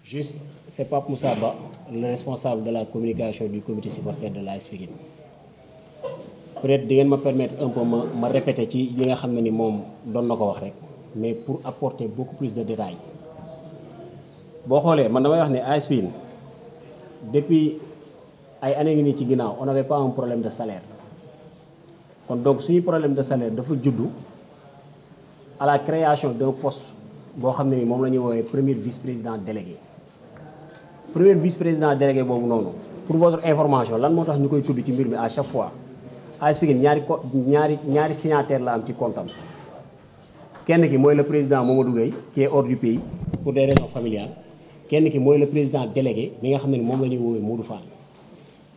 Juste, c'est Pape Moussa Ba, le responsable de la communication du comité supporter de l'AS Pikine. Peut-être di ngeen ma permettre un peu ma répéter ci li nga xam ne ni moom doon na ko wax rek mais pour apporter beaucoup plus de détails. boo xoolee man damay wax ne AS Pikine depuis ay années ngi nii ci ginnaaw on n'avait pas un problème de salaire kon donc suñu problème de salaire dafa juddu à la création d'un poste boo xam ne ni moom la ñuy woowee premier vice-président délégué. Premier vice-président délégué boobu noonu pour votre information lan moo tax ñu koy tudd ci mbir mi à chaque fois AS Pikine ñaari signataire la am ci compte am kenn ki mooy le président Mamadou Gueye qui est hors du pays pour des raisons familiales kenn ki mooy le président délégué mi nga xam ne ni moom la ñuy woowee Modou Fall.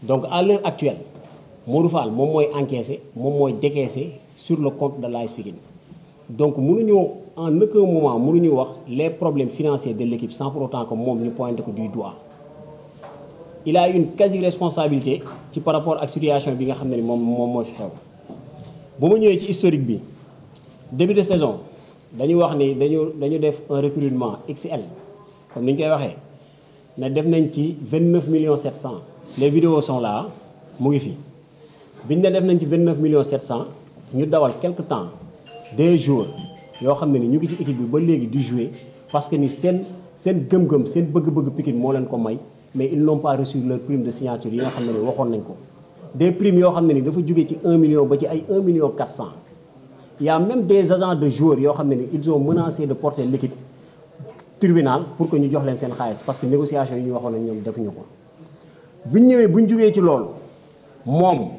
Donc à l'heure actuelle Modou Fall moom mooy encaissé moom mooy décaissé sur le compte de l'AS Pikine. Donc mënuñoo en aucun moment mënuñu wax les problèmes financiers de l'équipe sans pour autant que moom ñu pointe ko du doigt. Il a une quasi-responsabilité ci par rapport ak situation bi nga xam ne ni moom moo fi xew bu ma ñëwee ci historique bi début de saison dañu wax ni dañu def un recrutement XL comme ni ñu koy waxee ne def nañ ci 29 700 000 les vidéos sont là mu ngi fi biñ ne def nañ ci 29 700 000 ñu dawal quelque temps des jours yoo xam ne ni ñu ngi ci équipe bi ba léegi di jouer parce que ni seen gëm-gëm seen bëgg-bëgg Pikine moo leen ko may. Mais ils n'ont pas reçu leur prime de signature yi nga xam ne ni waxoon nañ ko des primes yoo xam ne ni dafa jógee ci 1 million ba ci ay 1 million 400 il y a même des agents de joueurs yoo xam ne ni ils ont menacé de porter l'équipe tribunal pour que ñu jox leen seen xaalis parce que négociation yi ñu waxoon nañ ñoom defuñu ko. bu ñu ñëwee bu ñu jógee ci loolu moom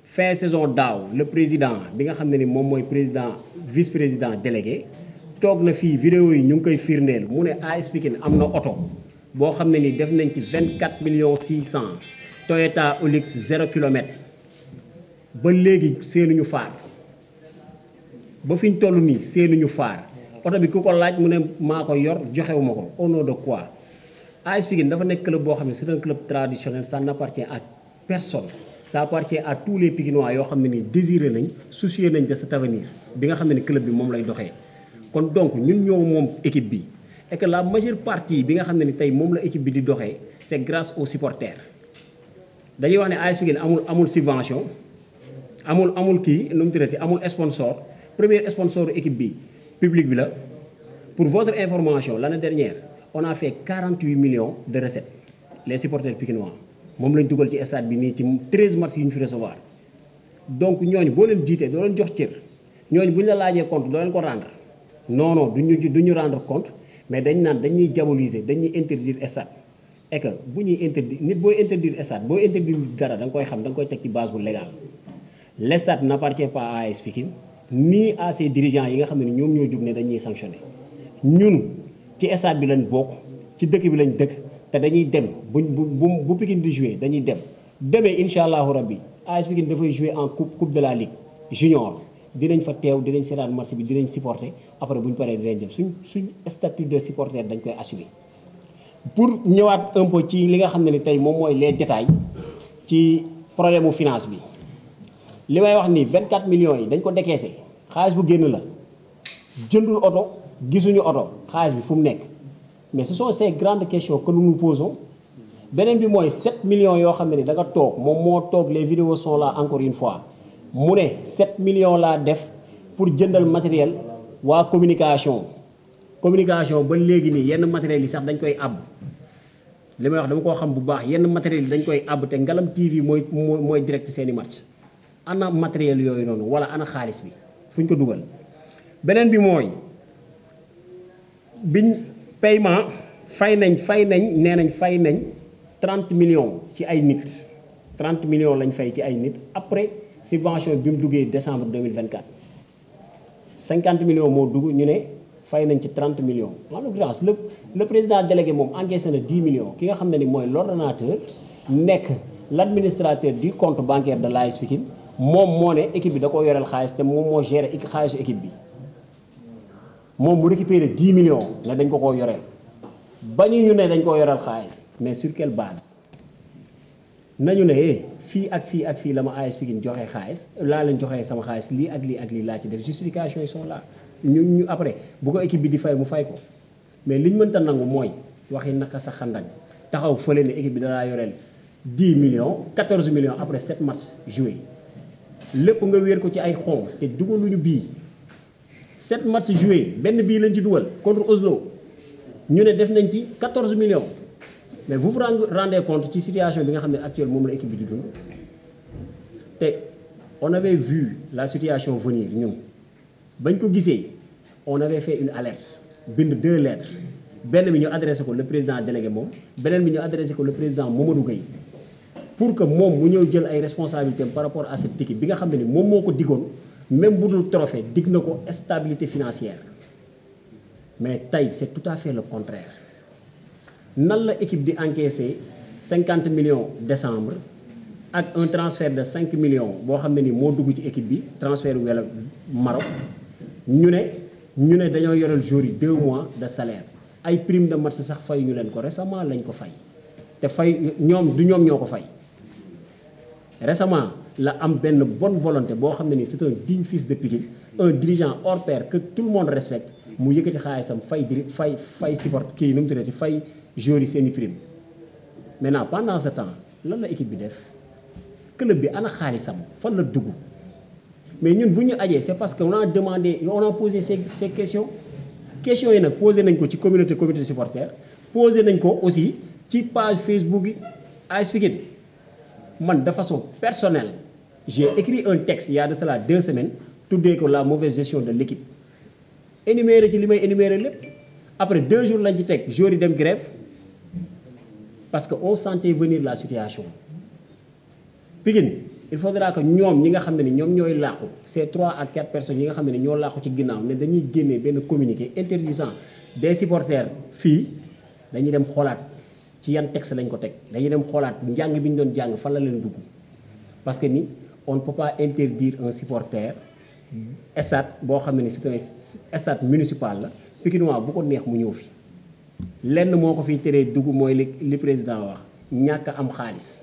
fin saison daaw le président bi nga xam ne ni moom mooy président vice-président délégué toog na fii vidéo yi ñu ngi koy firndeel mu ne AS Pikine am na oto. boo xam ne ni def nañ ci 24 600 000 Toyota Hilux 0 kilomètre ba léegi seenuñu faar ba fi ñu toll nii seenuñu faar oto bi ku ko laaj mu ne maa ko yor joxewuma ko au nom de quoi. AS Pikine dafa nekk club boo xam ne c'est un club traditionnel ça n'appartient à personne ça appartient à tous les Pikinois yoo xam ne ni désiré nañ soucieux nañ de cet avenir bi nga xam ne ni club bi moom lay doxee kon donc ñun ñoo moom équipe bi. Et que la majeure partie bi nga xam ne ni tey moom la équipe bi di doxee c'est grâce aux supporters dañuy wax ne AS Pikine amul subvention amul kii nu mu tuddati amul sponsor premier sponsor équipe bi public bi la. Pour votre information l'année dernière on a fait 48 millions de recettes les supporters pikinois moom lañ dugal ci stade bi nii ci 13 matchs yu ñu fi recevoir. Donc ñooñu boo leen jiitee doo leen jox cër ñooñu bu ñu la laajee compte doo leen ko rendre non duñu rendre compte. Mais dañuy diaboliser dañuy interdire stade et que bu ñuy interdire nit booy interdire stade booy interdire dara da nga koy xam da nga koy teg ci base bu légal le stade n'appartient pas à AS Pikine ni à ses dirigeants yi nga xam ne ñoom ñoo jug ne dañuy sanctionner ñun ci stade bi lañ bokk ci dëkk bi lañ dëkk te dañuy dem bu Pikine di jouer dañuy demee incha allahu rabbi AS Pikine dafay jouer en coupe de la ligue junior. dinañ fa teew dinañ seetaan match bi dinañ supporter après bu ñu paree dinañ dem suñ statut de supporter dañ koy assumer. Pour ñëwaat un peu ci li nga xam ne ni tey moom mooy les détails ci problème mu finance bi li may wax ni 24 millions yi dañ ko décaissé xaalis bu génn la jëndul oto gisuñu oto xaalis bi fu mu nekk mais ce sont ces grandes questions que nous nous posons. Beneen bi mooy 7 millions yoo xam ne ni da nga toog moom moo toog les vidéos sont là encore une fois. mu ne 7 millions laa def pour jëndal matériel waa communication ba léegi nii yenn matériels yi sax dañ koy àbb li may wax dama koo xam bu baax yenn matériels yi dañ koy àbb te Ngalam TV mooy direct seeni match ana matériel yooyu noonu wala ana xaalis bi fu ñu ko dugal. Beneen bi mooy biñ paiement fay nañ nee nañ fay nañ 30 millions ci ay nit 30 millions lañ fay ci ay nit après. Subvention bi mu duggee décembre 2024 50 millions moo dugg ñu ne fay nañ ci 30 millions en l'occurrence le président délégué moom encaissé na 10 millions ki nga xam ne ni mooy l'ordonnateur nekk l'administrateur du compte bancaire de l'AS Pikine moom moo ne équipe bi da ko yoreel xaalis te moom moo géré xaalisu équipe bi moom mu récupéré 10 millions ne dañ ko yoreel ba ñu ne dañ ko yoreel xaalis mais sur quelle base nañu ne fii ak fii la ma AS Pikine joxee xaalis laa leen joxee sama xaalis lii ak lii laa ci def justification yi sont là ñu après bu ko équipe bi di fay mu fay ko mais li ñu mënta nangu mooy waxi naka sa xandañ taxaw fële ne équipe bi dalaa yoreel 10 millions 14 millions après 7 matchs joués lépp nga wéer ko ci ay xom te dugaluñu bii 7 matchs joués benn bii lañ ci dugal contre Oslo ñu ne def nañ ci 14 millions mais vous vous rendez compte ci situation bi nga xam ne actuelle moom la équipe bi di dund te on avait vu la situation venir ñun bañ ko gisee on avait fait une alerte bind 2 lettres benn bi ñu adressé ko le président délégué moom beneen bi ñu adressé ko le président Mamadou Gueye pour que moom mu ñëw jël ay responsabilités par rapport à cette équipe bi nga xam ne ni moom moo ko diggoon même bu dul trophée digg na ko stabilité financière mais tey c'est tout à fait le contraire nan la équipe di encaisser 50 millions décembre ak un transfert de 5 millions boo xam ne ni moo dugg ci équipe bi transfert wala Maroc ñu ne dañoo yoreel joueurs yi 2 mois de salaire ay prime de match sax fay ñu leen ko récemment lañ ko fay te fay ñoom ñoo ko fay récemment la am benn bonne volonté boo xam ne ni c'est un digne fils de Pikine un dirigeant hors pair que tout le monde respecte mu yëkkati xaalisam fay support kii nu mu tuddati fay joueurs yi seeni prime maintenant pendant ce temps lan la équipe bi def club bi ana xaalisam fan la dugg mais ñun bu ñu ajee c'est parce que on a demandé on a posé ces questions yi nag posé nañ ko ci comité de supporters posé nañ ko aussi ci page Facebook yi AS Pikine man de façon personnelle j'ai écrit un texte il y a de cela 2 semaines tuddee ko la mauvaise gestion de l'équipe énuméré ci li may énuméré lépp après 2 jours lañ ci teg joueurs yi dem grève parce que on sentait venir la situation Pikine il faudra que ñoom ñi nga xam ne ni ñoom ñooy làqu ces 3 à 4 personnes yi nga xam ne ni ñoo làqu ci ginnaaw ne dañuy génnee benn communiqué interdisant des supporters fii dañuy dem xoolaat ci yan texte lañ ko teg dañuy dem xoolaat njàng bi ñu doon jàng fan la leen dugg parce que ni on ne peut pas interdire un supporter stade boo xam ne ni c'est un stade municipal la Pikinois bu ko neex mu ñëw fi lenn moo ko fiy teree dugg mooy li président wax ñàkk am xaalis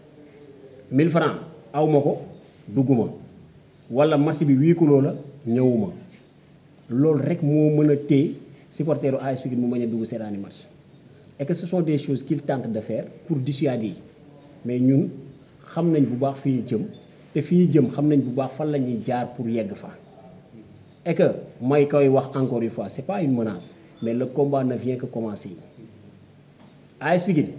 1000 francs aw ma ko dugguma wala match bi huis clos la ñëwuma loolu rek moo mën a téye supporteru AS Pikine mu bañ a dugg seetaani match et que ce sont des choses qu'il tente de faire pour dissuader mais ñun xam nañ bu baax fi ñu jëm te fi ñu jëm xam nañ bu baax fan la ñuy jaar pour yegg fa et que may koy wax encore une fois c'est pas une menace mais le combat ne vient que commencer AS Pikine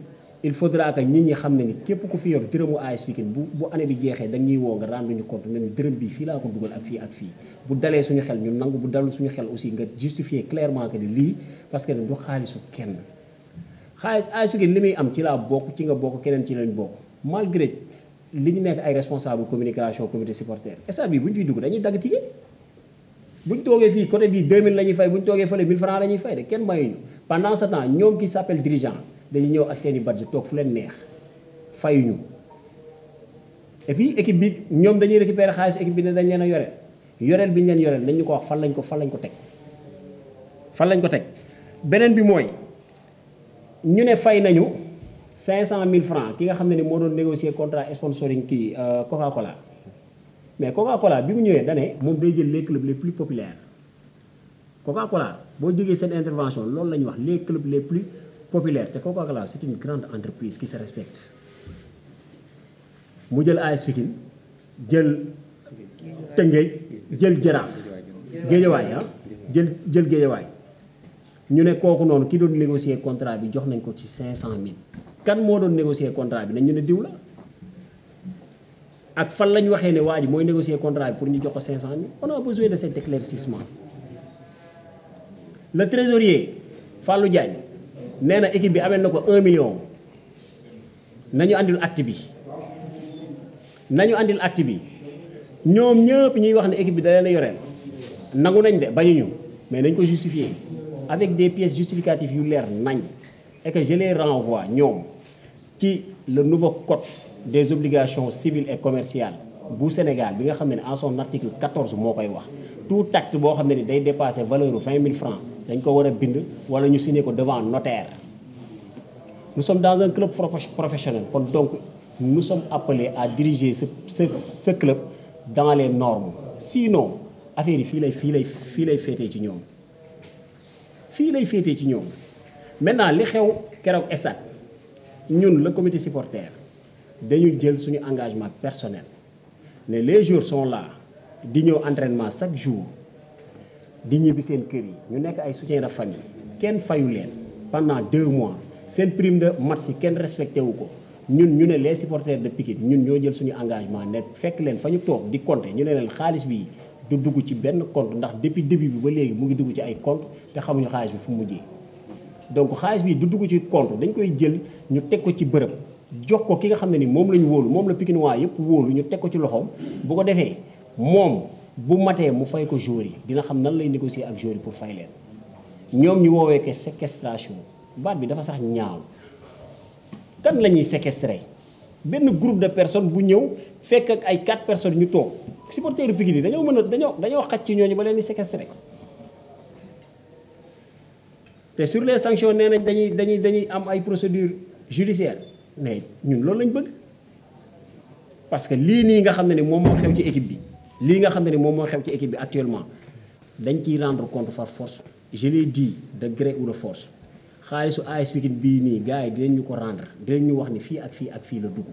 il faudra que nit ñi xam ne ni képp ku fi yor dërëmu AS Pikine bu année bi jeexee dañuy woo nga rendre ñu compte ne ni dërëm bi fii laa ko dugal ak fii bu dalee suñu xel ñu nangu bu dalul suñu xel aussi nga justifier clairement que ni lii parce que du xaalisu kenn xaalis AS Pikine li muy am ci laa bokk ci nga bokk keneen ci lañ bokk malgré li ñu nekk ay responsable communication comité supporter stade bi bu ñu fiy dugg dañuy dagg ticket bu ñu toogee fii côté bii 2000 la ñuy fay bu ñu toogee fële 1000 francs la ñuy fay de kenn mayuñu pendant ce temps ñoom qui s'appelle dirigeant dañuy ñëw ak seen i budget toog fu leen neex fayuñu et puis équipe bi ñoom dañuy récupérer xaalis équipe bi ne dañ leen a yoreel bi ñu leen yoreel nañ ñu ko wax fan lañ ko teg beneen bi mooy ñu ne fay nañu 500 000 francs ki nga xam ne ni moo doon négocier contrat sponsoring kii Coca-Cola mais Coca-Cola bi mu ñëwee dane moom day jël les clubs les plus populaires Coca-Cola boo jógee seen intervention loolu la ñuy wax les clubs les plus populaires te Coca-Cola c'est une grande entreprise qui se respecte mu jël AS Pikine jël Tëngéej jël Jaraaf Géejawaay jël Géejawaay ñu ne kooku noonu ki doon négocier contrat bi jox nañ ko ci 500 000 kan moo doon négocier contrat bi nañ ñu ne diw la ak fan la ñu waxee ne waa ji mooy négocier contrat bi pour ñu jox ko 500 000 on a besoin de cet éclaircissement le trésorier Fallou Diagne nee na équipe bi amee na ko 1 million nañu andil acte bi ñoom ñëpp ñuy wax ne équipe bi da leen a yoreel nangu nañ de bañuñu mais nañ ko justifier avec des pièces justificatives yu leer nañ et que je les renvoie ñoom ci le nouveau code des obligations civiles et commerciales bu Sénégal bi nga xam ne en son article 14 moo koy wax tout acte boo xam ne ni day dépasser valeur 20 000 francs dañ ko war a bind wala ñu signer ko devant notaire. Nous sommes dans un club professionnel kon donc nous sommes appelés à diriger ce club dans les normes sinon affaire yi fii lay féetee ci ñoom maintenant li xew keroog stade ñun le comité supporter dañu jël suñu engagement personnel ne les joueurs sont là di ñëw entraînement chaque jour di ñibbi seen kër yi ñu nekk ay soutien de famille kenn fayu leen pendant 2 mois seen prime de match yi kenn respecté wu ko ñun ñu ne les supporters de Pikine ñun ñoo jël suñu engagement ne fekk leen fa ñu toog di compter ñu ne leen xaalis bi du dugg ci benn compte ndax depuis début bi ba léegi mu ngi dugg ci ay compte te xamuñu xaalis bi fu mu mujjee donc xaalis bi du dugg ci compte dañ koy jël ñu teg ko ci bërëb jox ko ki nga xam ne ni moom la ñu wóolu moom la Pikinois yëpp wóolu ñu teg ko ci loxoom bu ko defee moom bu matee mu fay ko joueurs yi dina xam nan lay négocier ak joueurs yi pour fay leen ñoom ñu woowee ko séquestration baat bi dafa sax ñaaw kan la ñuy séquestrer benn groupe de personnes bu ñëw fekk ak ay 4 personnes ñu toog supporteru Pikine yi dañoo mën a dañoo xaj ci ñooñu ba leen di séquestrer te sur les sanctions nee nañ dañuy am ay procédures judiciaires mais ñun loolu lañ bëgg parce que lii nii nga xam ne ni moom moo xew ci équipe bi lii nga xam ne ni moom moo xew ci équipe bi actuellement dañ ciy rendre compte par force je l'ai dit de gré ou de force xaalisu AS Pikine bii nii gars yi dinañ ñu ko rendre dinañ ñu wax ni fii ak fii ak fii la dugg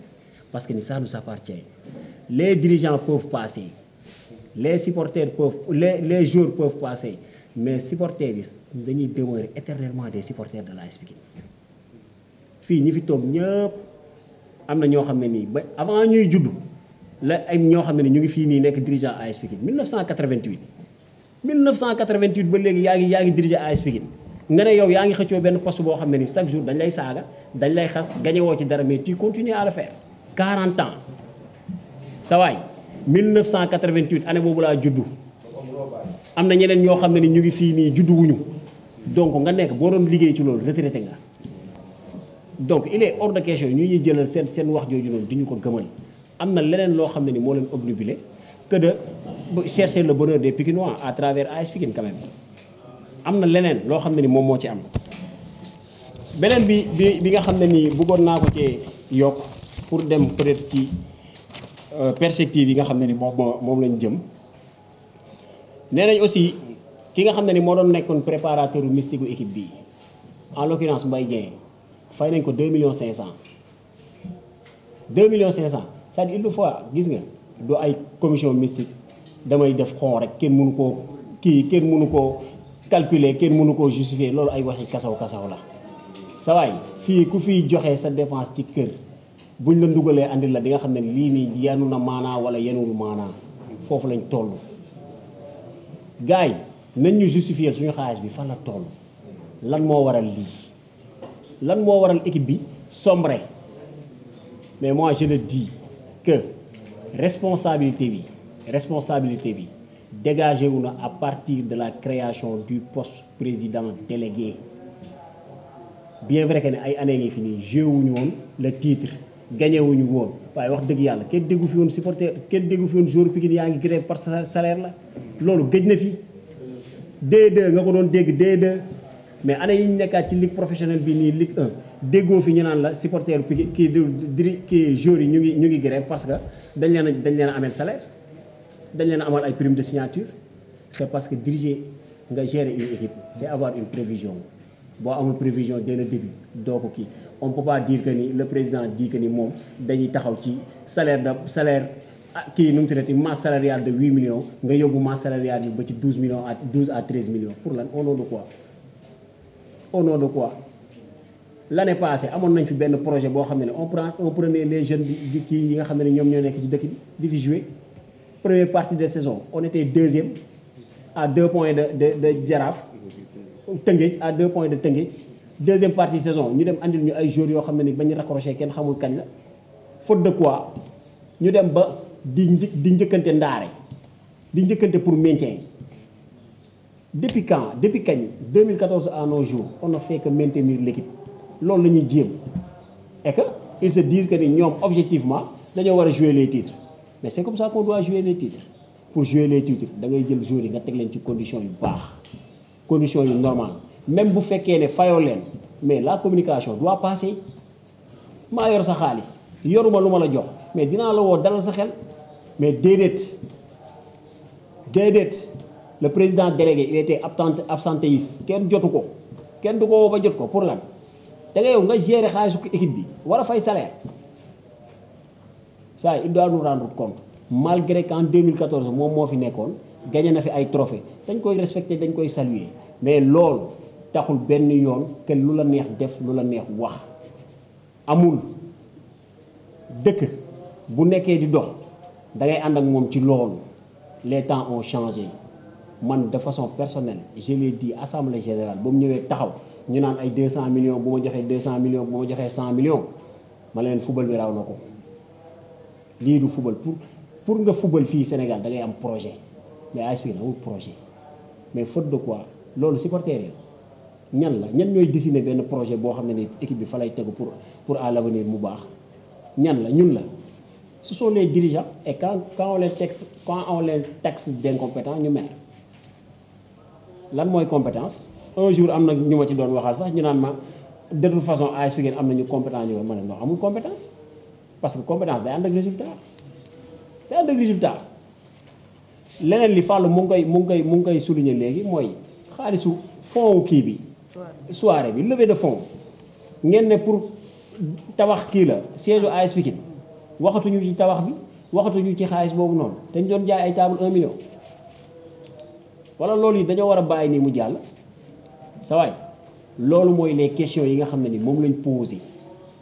parce que ni ça nous appartient les dirigeants peuvent passer les supporters peuvent les joueurs peuvent passer mais supporters yi dañuy demeurer éternellement des supporters de l'AS Pikine fii ñi fi toog ñëpp am na ñoo xam ne nii ba avant ñuy judd la ay ñoo xam ne ni ñu ngi fii nii nekk dirigeant AS Pikine 1988 ba léegi yaa ngi diriger AS Pikine nga ne yow yaa ngi xëccoo benn poste boo xam ne ni chaque jour dañ lay saaga dañ lay xas gañewoo ci dara mais tu continues à le faire 40 ans sa waay 1988 année boobu laa juddu am na ñeneen ñoo xam ne ni ñu ngi fii nii juddu wuñu donc nga nekk boo doon liggéey ci loolu retraité nga donc il est hors de question ñu ñuy jëlal seen wax jooju noonu di ñu ko gëmal am na leneen loo xam ne ni moo leen obnubilé que de chercher le bonheur des Pikinois à travers AS Pikine quand même am na leneen loo xam ne ni moom moo ci am beneen bi nga xam ne nii bëggoon naa ko ci yokk pour dem peut-être ci perspective yi nga xam ne ni moom lañ jëm nee nañ aussi ki nga xam ne ni moo doon nekkoon préparateur mystique u équipe bi en l'occurrence Mbaye Dieng fay nañ ko 2 millions 500 2 millions 500 c'est-à-dire une fois gis nga du ay commission mystique damay def xon rek kenn mënu koo kenn mënu koo calculer kenn mënu koo justifier loolu ay waxi kasaw la sa waay fii ku fiy joxe sa dépense ci kër buñ la ndugalee andil la di nga xam ne lii nii yanu na maanaa wala yenuwul maanaa foofu lañ toll gars yi nañ ñu justifier suñu xaalis bi fan la toll lan moo waral lii lan moo waral équipe bi sombre mais moi je le dis que responsabilité bi dégagé wu na à partir de la création du poste président délégué bien vrai que ne ay année ngi fi nii joué wuñu woon le titre gagné wuñu woon waaye wax dëgg yàlla kenn déggu fi woon supporter kenn déggu fi woon joueur Pikine yaa ngi grève par salaire la loolu gëj na fi D2 nga ko doon dégg D2 mais année yi ñu nekkaat ci ligue professionnelle bi nii Ligue 1 déggoo fi ñu naan la supporter Pikine kii joueurs yi ñu ngi grève parce que dañ leen a ameel salaire dañ leen a amal ay prime de signature c'est parce que diriger nga gérer une équipe c'est avoir une prévision boo amul prévision dès le début doo ko kii on peut pas dire que ni le président dit que ni moom dañuy taxaw ci salaire kii nu mu tuddati masse salariale de 8 millions nga yóbbu masse salariale bi ba ci 12 millions à 12 à 13 millions pour lan au nom de quoi au nom de quoi l'année passée amoon nañ fi benn projet boo xam ne on prenait les jeunes di kii yi nga xam ne ñoom ñoo nekk ci dëkk bi di fi jouer première partie de saison on était deuxième à 2 points de Jaraaf Tëngéej à 2 points de Tëngéej deuxième partie saison ñu dem andil ñu ay joueurs yoo xam ne ni bañ raccroché kenn xamul kañ la faute de quoi ñu dem ba di njëkkante ndaare di njëkkante pour maintien depuis kañ 2014 à nos jours on ne fait que maintenir l'équipe loolu la ñuy jéem et que ils se disent que ni ñoom objectivement dañoo war a jouer les titres mais c'est comme ça qu'on doit jouer les titres pour jouer les titres da ngay jël joueurs yi nga teg leen ci conditions yu baax conditions yu normales même bu fekkee ne fayoo leen mais la communication doit passer maa yor sa xaalis yoruma lu ma la jox mais dinaa la woo dalal sa xel mais déedéet le président délégué il était absentéiste kenn jotu ko kenn du ko woo ba jot ko pour lan te nga yow nga gérer xaalisu équipe bi war a fay salaire ça il doit nous rendre compte malgré qu'en 2014 moom moo fi nekkoon gagné na fi ay trophées dañ koy respecter dañ koy saluer mais loolu taxul benn yoon que lu la neex def lu la neex wax amul dëkk bu nekkee di dox da ngay ànd ak moom ci loolu les temps ont changé man de façon personnelle je l'ai dit assemblée générale ba mu ñëwee taxaw ñu naan ay 200 millions bu ma joxee 200 millions bu ma joxee 100 millions ma leen football bi raw na ko lii du football pour nga football fii Sénégal da ngay am projet mais AS Pikine amul projet mais faute de quoi loolu supporter yi ñan ñooy dessiner benn projet boo xam ne ni équipe bi fa lay tegu pour à l'avenir mu baax ñan la ñun la ce sont les dirigeants et quand on les taxe d'incompétents ñu mer lan mooy compétence un jour am na ñu ma ci doon waxal sax ñu naan ma de toute façon AS Pikine am nañu compétence ñu ma ne non amul compétence parce que compétence day ànd ak résultat leneen li Fallou mu ngi koy souligner léegi mooy xaalisu fond kii bi soirée bi levée de fonds ngeen ne pour tabax kii la siège AS Pikine waxatuñu ci tabax bi waxatuñu ci xaalis boobu noonu dañ doon jaay ay table 1 million wala loolu yi dañoo war a bàyyi nii mu jàll sa waay loolu mooy les questions yi nga xam ne ni moom lañ posé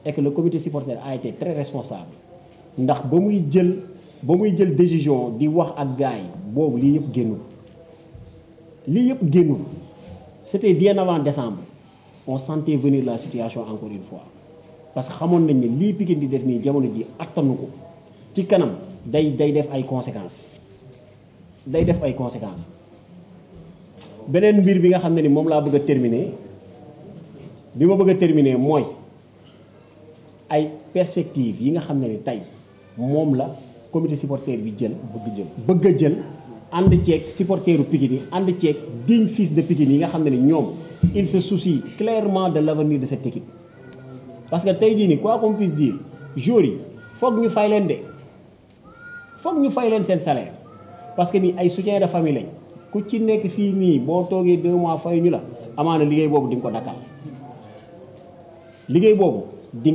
et que le comité supporter a été très responsable ndax ba muy jël décision di wax ak gars yi boobu lii yëpp génnul c'était bien avant décembre on sentait venir la situation encore une fois parce que xamoon nañ ne lii Pikine di def nii jamono ji attanu ko ci kanam day def ay conséquences beneen mbir bi nga xam ne ni moom laa bëgg a terminer mooy ay perspectives yi nga xam ne ni tey moom la comité supporter bi bëgg a jël ànd ceeg supporteru Pikine yi ànd ceeg digne fils de Pikine yi nga xam ne ni ñoom il se soucie clairement de l'avenir de cette équipe parce que tey jii nii quoi qu'on puisse dire joueurs yi foog ñu fay leen seen salaire parce que ni ay soutien de famille lañ ku ci nekk fii nii boo toogee 2 mois fay ñu la amaana liggéey boobu di nga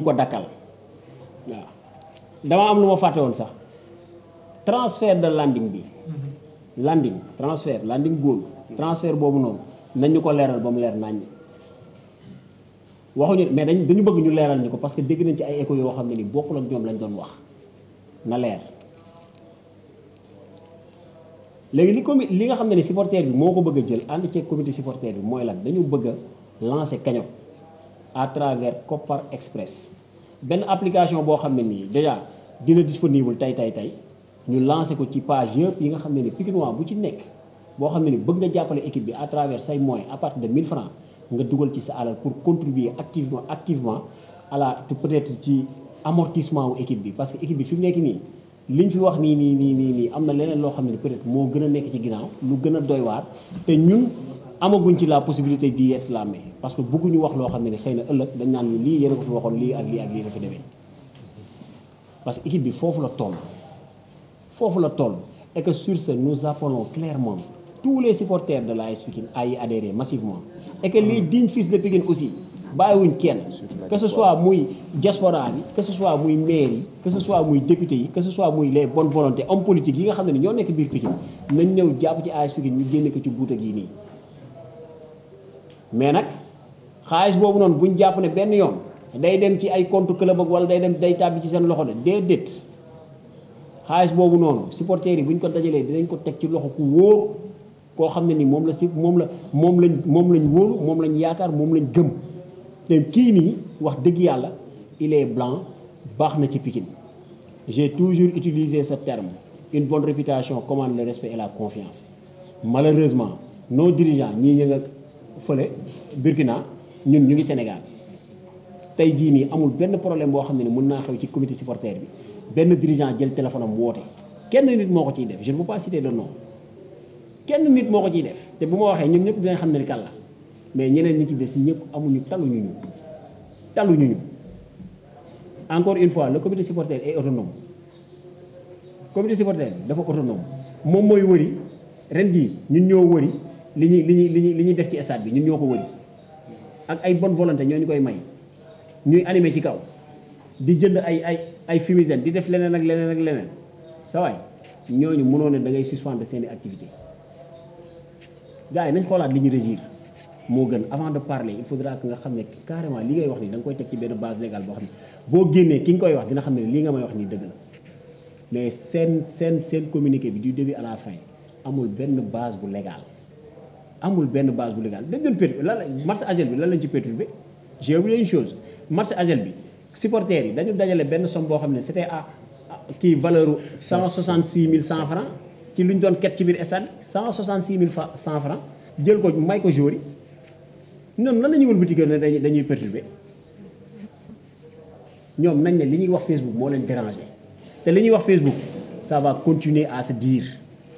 ko dakkal waaw dama am lu ma fàtte woon sax transfert de landing bi landing goal transfert boobu noonu nañu ko leeral ba mu leer nañ waxuñu mais dañu bëgg ñu leeral ñu ko parce que dégg nañ ci ay écho yoo xam ne ni bokkul ak ñoom lañ doon wax na leer léegi li nga xam ne ni supporter bi moo ko bëgg a jël ànd ceeg comité supporter bi mooy lan dañu bëgg a lancer cagnotte à travers Kopar Express benn application boo xam ne nii déjà dina disponible tey ñu lancer ko ci page yëpp yi nga xam ne ni Pikinois bu ci nekk boo xam ne ni bëgg nga jàppale équipe bi à travers say moyens à partir de 1000 francs nga dugal ci sa alal pour contribuer activement à la peut-être ci amortissement wu équipe bi parce que équipe bi fi mu nekk nii liñ fi wax nii am na leneen loo xam ne peut-être moo gën a nekk ci ginnaaw lu gën a doy waar te ñun amaguñ ci la possibilité d'y être la main parce que bëgguñu wax loo xam ne ni xëy na ëllëg dañ naan ñu lii yéen a ko fi waxoon lii ak lii la fi demee parce que équipe bi foofu la toll et que sur ce nous appelons clairement tous les supporters de l'AS Pikine à y adhérer massivement et que les dignes fils de Pikine aussi bàyyiwuñ kenn que ce soit muy diaspora bi que ce soit muy maire yi que ce soit muy député yi que ce soit muy les bonnes volontés hommes politiques yi nga xam ne ni ñoo nekk biir Pikine nañ ñëw jàpp ci AS Pikine ñu génne ko ci buuta gii nii mais nag xaalis boobu noonu buñ jàpp ne benn yoon day dem ci ay compte club ak wala day tàbbi ci seen loxo de déedéet xaalis boobu noonu supporters yi buñ ko dajalee dinañ ko teg ci loxo ku wóor koo xam ne ni moom lañ wóolu moom lañ yaakaar moom lañ gëm te kii nii wax dëgg yàlla il est blanc baax na ci Pikine j'ai toujours utilisé ce terme une bonne réputation commande le respect et la confiance malheureusement nos dirigeants ñii ñu nga fële Burkina ñun ñu ngi Sénégal tey jii nii amul benn problème boo xam ne ni mën naa xew ci comité supporter bi benn dirigeant jël téléphone am woote kenn nit moo ko ciy def je ne veux pas citer de nom kenn nit moo ko ciy def te bu ma waxee ñun ñëpp dinañ xam ne ni kan la mais ñeneen ñi ci des ñëpp amuñu taluñu ñu encore une fois le comité supporter est autonome comité supporter dafa autonome moom mooy wëri ren jii ñun ñoo wëri li ñuy def ci stade bi ñun ñoo ko wëri ak ay bonne volonté ñoo ñu koy may ñuy animé ci kaw di jënd ay fumigène di def leneen ak leneen ak leneen sa waay ñooñu mënoo ne da ngay suspendre seeni activité gars yi nañ xoolaat li ñu régir moo gën avant de parler il faudra que nga xam ne carrément li ngay wax ni da nga koy teg ci benn base légale boo xam ne boo génnee ki nga koy wax dina xam ne lii nga may wax nii dëgg la mais seen communiqué bi du début à la fin amul benn base bu légal amul benn base bu légal dañ doon perturbé lan la match AGEL bi lan lañ ci perturbé j'ai oublié une chose match AGEL bi supporters yi dañu dajale benn somme boo xam ne c'était à kii valeur 166 100 francs ci lu ñu doon ket ci biir stade 166 100 francs jël ko may ko joueur yi noonu lan la ñuy wëlbati ne dañuy perturbé ñoom nañ ne li ñuy wax Facebook moo leen déranger te li ñuy wax Facebook ça va continuer à se dire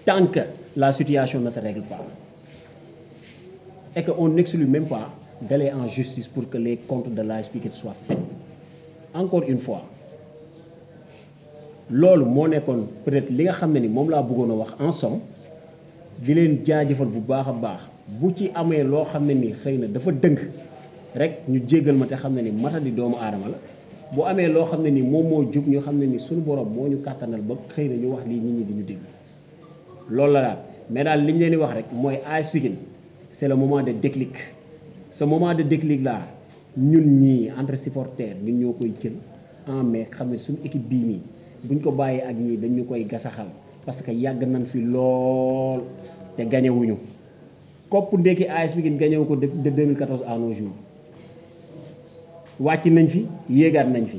tant que la situation ne se règle pas et qu'on n'exclut même pas d'aller en justice pour que les comptes de l'AS Pikine soient faits encore une fois loolu moo nekkoon peut-être li nga xam ne ni moom laa bëggoon a wax en somme di leen jaajëfal bu baax a baax bu ci amee loo xam ne ni xëy na dafa dëng rek ñu jéggal ma te xam ne ni matadi doomu aadama la bu amee loo xam ne ni moom moo jub ñu xam ne ni suñu borom moo ñu kàttanal ba xëy na ñu wax lii nit ñi di ñu dégg loolu la daal mais daal li ñu leen di wax rek mooy AS Pikine c'est le moment de déclic ce moment de déclic là ñun ñii entre supporters ñun ñoo koy jël en mais xam ne suñu équipe bii nii buñ ko bàyyee ak ñii dañu koy gasaxal parce que yàgg nañ fi lool te gañewuñu kopp ndekki AS Pikine gañewu ko de 2014 à nos jours wàcc nañ fi yéegaat nañ fi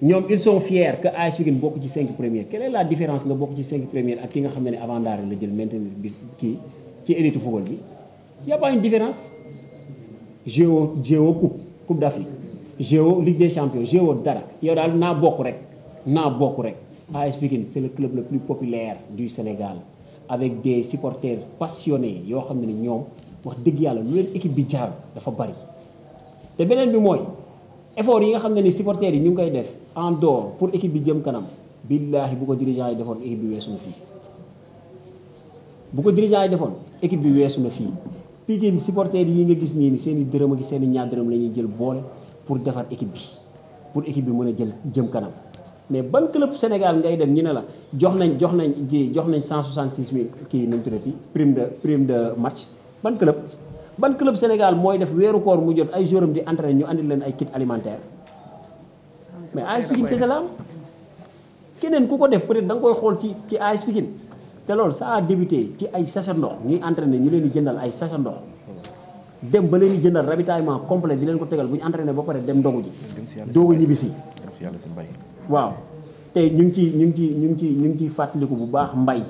ñoom ils sont fiers que AS Pikine bokk ci 5 premiers quelle est la différence nga bokk ci 5 premiers ak ki nga xam ne avant Daara la jël maintenir bi kii ci élite football bi y a pas une différence géo coupe d'Afrique géo Ligue des champions géo dara yow daal naa bokk rek AS Pikine c'est le club le plus populaire du Sénégal avec des supporters passionnés yoo xam ne ni ñoom wax dëgg yàlla lu leen équipe bi jaar dafa bari te beneen bi mooy effort yi nga xam ne ni supporters yi ñu ngi koy def en dehors pour équipe bi jëm kanam billaahi bu ko dirigeants yi defoon équipe bi weesu na fii bu ko dirigeants yi defoon équipe bi weesu na fii Pikine supporters yi nga gis nii ni seen i dërëm ak seen i ñaar dërëm la ñuy jël boole pour defar équipe bi pour équipe bi mën a jëm kanam mais ban club Sénégal ngay dem ñu ne la jox nañ 166 000 kii nañ tuddati prime de match ban club Sénégal mooy def weeru koor mu jot ay joueurs di entraîner ñu andil leen ay kit alimentaire mais AS Pikine kese la am keneen ku ko def peut-être da nga koy xool ci AS Pikine te loolu ça a débuté ci ay sachet ndox ñuy entraîner ñu leen di jëndal ay sachet ndox dem ba leen di jëndal ravitaillement complet di leen ko tegal bu ñu entraîner ba pare dem ndogu ji doogu ñibbisi waaw tey ñu ngi ciy fàttaliku bu baax mbay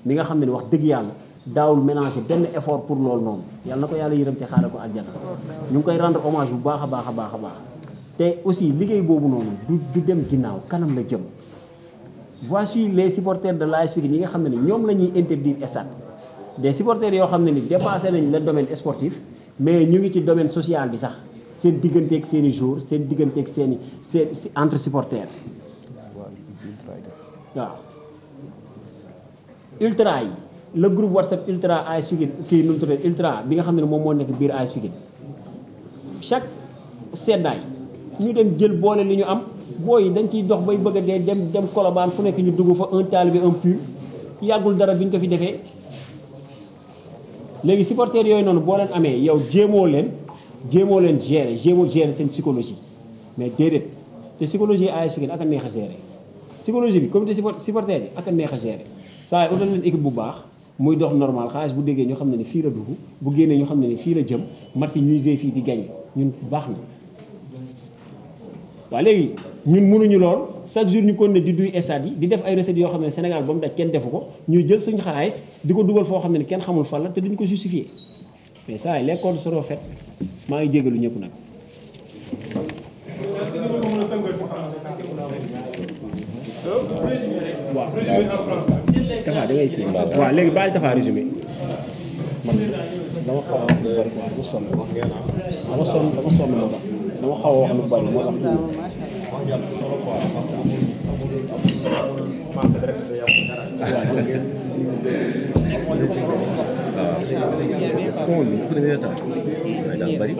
mi nga xam ne wax dëgg yàlla daawul mélanger benn effort pour loolu noonu yàlla na ko yàlla yërëm te xaaral ko aljana ñu ngi koy rendre hommage bu baax a baax te aussi liggéey boobu noonu du dem ginnaaw kanam la jëm voici les supporters de l'AS Pikine yi nga xam ne ni ñoom la ñuy interdire stade des supporters yoo xam ne ni dépassé nañ le domaine sportif mais ñu ngi ci domaine social bi sax seen digganteeg seen i jours seen digganteeg seen entre supporters waaw ultra yi le groupe WhatsApp ultra AS Pikine kii nu mu tuddee ultra bi nga xam ne moom moo nekk biir AS Pikine chaque seddaay ñu dem jël boole li ñu am booy dañ ciy dox bay bëgg a dee dem Colobane fu nekk ñu dugg fa un talibé un pull yàggul dara bi ñu ko fi defee léegi supporters yooyu noonu boo leen amee yow jéemoo leen gérer seen psychologie mais déedéet te psychologie AS Pikine ak a neex a gérer psychologie bi comité supporters yi ak a neex a gérer saa yi utal leen équipe bu baax muy dox normal xaalis bu déggee ñoo xam ne ni fii la dugg bu génnee ñoo xam ne ni fii la jëm match yi ñuy fii di gañ ñun baax na waaw léegi ñun mënuñu lool chaque jour ñu kon ne di duy stade yi di def ay recettes yoo xam ne Sénégal ba mu daj kenn defu ko ñuy jël suñu xaalis di ko dugal foo xam ne ni kenn xamul fan la te duñu ko justifier mais saa yi les comptes seront faits maa ngi jégalu ñëpp nag. waaw Tafa da ngay kii waaw léegi baal Tafa résumé man dama xaw a wax lu bari quoi dama sonn moo tax dama xaw a wax lu bari moo tax commande bi.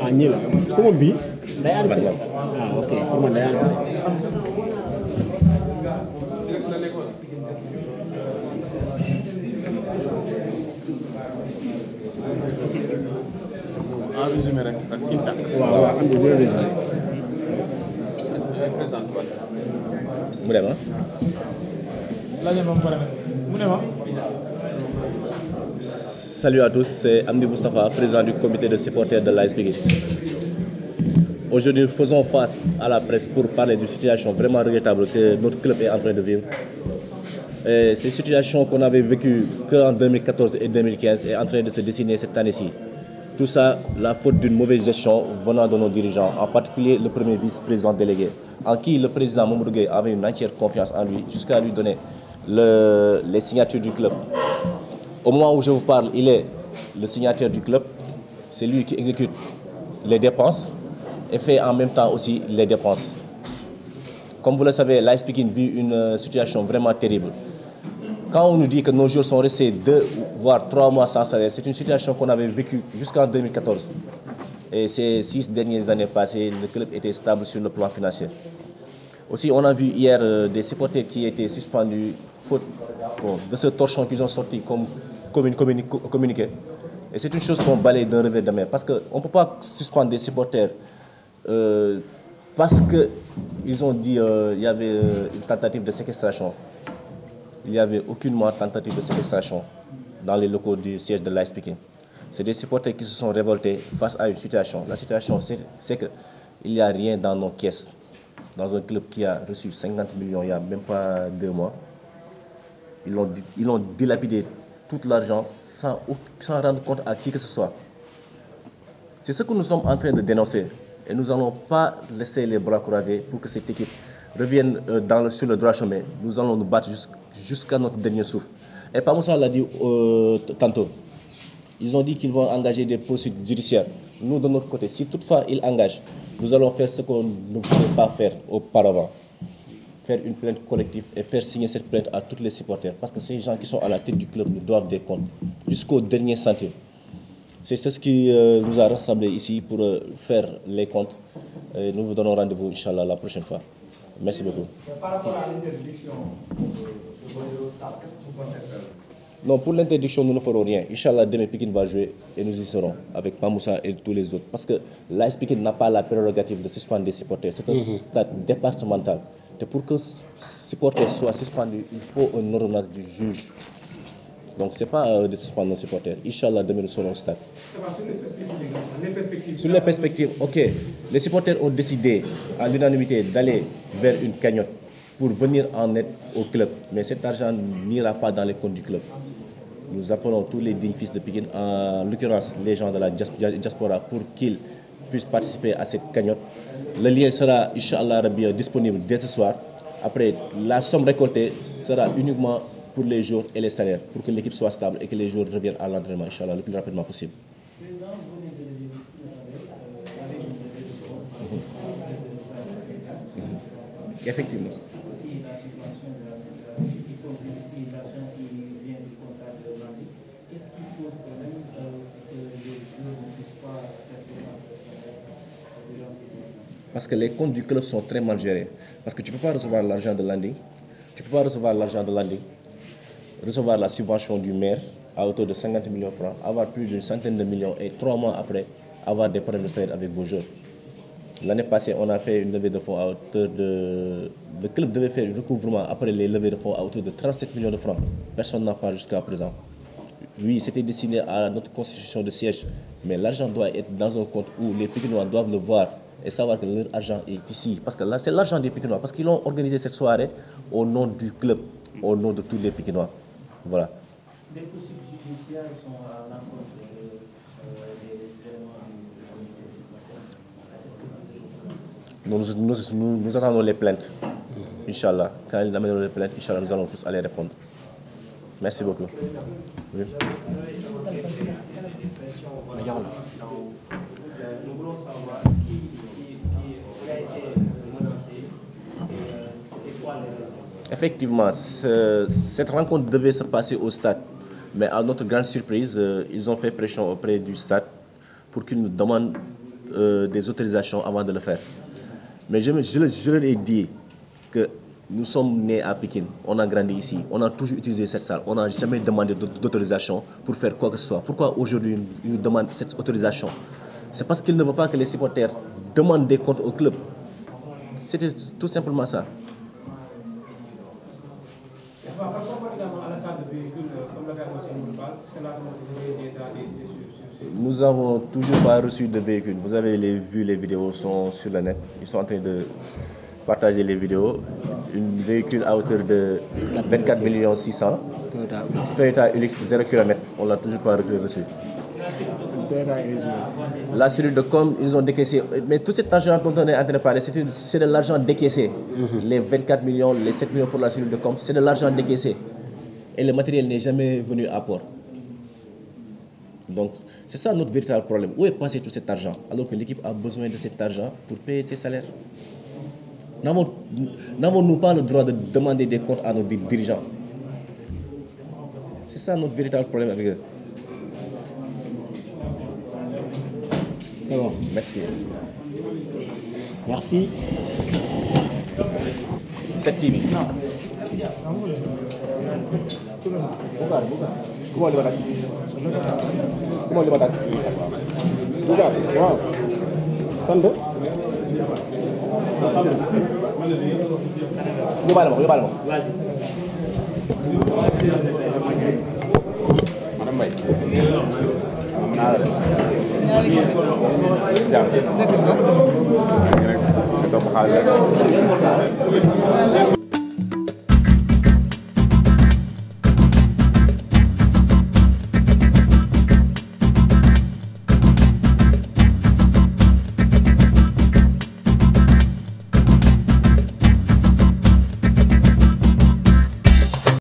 ah ñii la commande bi day enregistré. ah ok pour man day enregistré. en résumé rek ak intact. waaw waaw am na benn résumé. mu dem ah. Salut à tous, c'est Amdi Moustapha, président du comité de supporters de l'AS Pikine. Aujourd'hui, nous faisons face à la presse pour parler d'une situation vraiment regrettable que notre club est en train de vivre. Et ces situations qu'on avait vécues qu'en 2014 et 2015 est en train de se dessiner cette année-ci. Tout ça, la faute d'une mauvaise gestion venant de nos dirigeants, en particulier le premier vice-président délégué, en qui le président Mamadou Gueye avait une entière confiance en lui, jusqu'à lui donner les signatures du club. Au moment où je vous parle, il est le signataire du club, c'est lui qui exécute les dépenses et fait en même temps aussi les dépenses. Comme vous le savez, l'AS Pikine vit une situation vraiment terrible. Quand on nous dit que nos joueurs sont restés 2 voire 3 mois sans salaire, c'est une situation qu'on avait vécue jusqu'en 2014. Et ces 6 dernières années passées, le club était stable sur le plan financier. Aussi, on a vu hier des supporters qui étaient suspendus faute de ce torchon qu'ils ont sorti comme communiqué. Et c'est une chose qu'on balaye d'un revers de main. Parce qu'on ne peut pas suspendre des supporters parce qu'ils ont dit qu'il y avait une tentative de séquestration. Il n'y avait aucunement tentative de séquestration dans les locaux du siège de l'AS Pikine. C'est des supporters qui se sont révoltés face à une situation. La situation, c'est qu'il n'y a rien dans nos caisses. Dans un club qui a reçu 50 millions il n'y a même pas 2 mois, ils ont dilapidé tout l'argent sans rendre compte à qui que ce soit. C'est ce que nous sommes en train de dénoncer. Et nous n'allons pas laisser les bras croisés pour que cette équipe revienne sur le droit chemin. Nous allons nous battre jusqu'à notre dernier souffle. Et Pamoussa l'a dit tantôt. Ils ont dit qu'ils vont engager des poursuites judiciaires. Nous, de notre côté, si toutefois ils engagent, nous allons faire ce qu'on ne pouvait pas faire auparavant. Faire une plainte collective et faire signer cette plainte à tous les supporters. Parce que ces gens qui sont à la tête du club nous doivent des comptes jusqu'au dernier centime. C'est ce qui nous a rassemblés ici pour faire les comptes. Et nous vous donnons rendez-vous, Inch'Allah, la prochaine fois. Merci beaucoup. Par rapport à l'interdiction de voler au stade, qu'est-ce que vous comptez faire? Non, pour l'interdiction, nous ne ferons rien. Inch'Allah, demain, Pikine va jouer et nous y serons avec Pamoussa et tous les autres. Parce que l'AS Pikine n'a pas la prérogative de suspendre des supporters. C'est un stade départemental. Et pour que ce supporter soit suspendu, il faut un ordonnance du juge. Donc, ce n'est pas de suspendre nos supporters. Inch'Allah, demain, nous serons au stade. Sur les perspectives, ok. Les supporters ont décidé à l'unanimité d'aller vers une cagnotte pour venir en aide au club. Mais cet argent n'ira pas dans les comptes du club. Nous appelons tous les dignes fils de Pikine, en l'occurrence les gens de la diaspora, pour qu'ils puissent participer à cette cagnotte. Le lien sera, Inch'Allah, disponible dès ce soir. Après, la somme récoltée sera uniquement pour les jours et les salaires, pour que l'équipe soit stable et que les joueurs reviennent à l'entraînement, Inch'Allah, le plus rapidement possible. Effectivement. Parce que les comptes du club sont très mal gérés. Parce que tu ne peux pas recevoir l'argent de landing, recevoir la subvention du maire à hauteur de 50 millions de francs, avoir plus d'une centaine de millions et 3 mois après, avoir des problèmes de salaire avec vos joueurs. L'année passée, on a fait une levée de fonds à hauteur de... Le club devait faire un recouvrement après les levées de fonds à hauteur de 37 millions de francs. Personne n'en parle jusqu'à présent. Oui, c'était destiné à notre constitution de siège, mais l'argent doit être dans un compte où les Pikinois doivent le voir et savoir que leur argent est ici. Parce que là, c'est l'argent des Pikinois. Parce qu'ils ont organisé cette soirée au nom du club, au nom de tous les Pikinois. Voilà. Des poursuites judiciaires sont à l'encontre des éléments du nous attendons les plaintes. Inch'Allah. Quand ils amèneront les plaintes, Inch'Allah, nous allons tous aller répondre. Merci beaucoup. Oui. Nous voulons savoir qui a été menacé et c'était quoi les raisons? Effectivement, cette rencontre devait se passer au stade. Mais à notre grande surprise, ils ont fait pression auprès du stade pour qu'ils nous demandent des autorisations avant de le faire. Mais je leur ai dit que nous sommes nés à Pikine, on a grandi ici, on a toujours utilisé cette salle, on n'a jamais demandé d'autorisation pour faire quoi que ce soit. Pourquoi aujourd'hui ils nous demandent cette autorisation? C'est parce qu'ils ne veulent pas que les supporters demandent des comptes au club. C'était tout simplement ça. Nous n'avons toujours pas reçu de véhicule. Vous avez vu les vidéos sont sur le net. Ils sont en train de partager les vidéos. Un véhicule à hauteur de 24 600 000. Toyota Hilux 0 km. On ne l'a toujours pas reçu. La cellule de com, ils ont décaissé. Mais tout cet argent dont on est en train de parler, c'est de l'argent décaissé. Les 24 millions, les 7 millions pour la cellule de com, c'est de l'argent décaissé. Et le matériel n'est jamais venu à port. Donc, c'est ça notre véritable problème. Où est passé tout cet argent alors que l'équipe a besoin de cet argent pour payer ses salaires? N'avons-nous pas le droit de demander des comptes à nos dirigeants? C'est ça notre véritable problème avec eux. C'est bon. Merci. Merci. 7 TV. Madame Mbaye.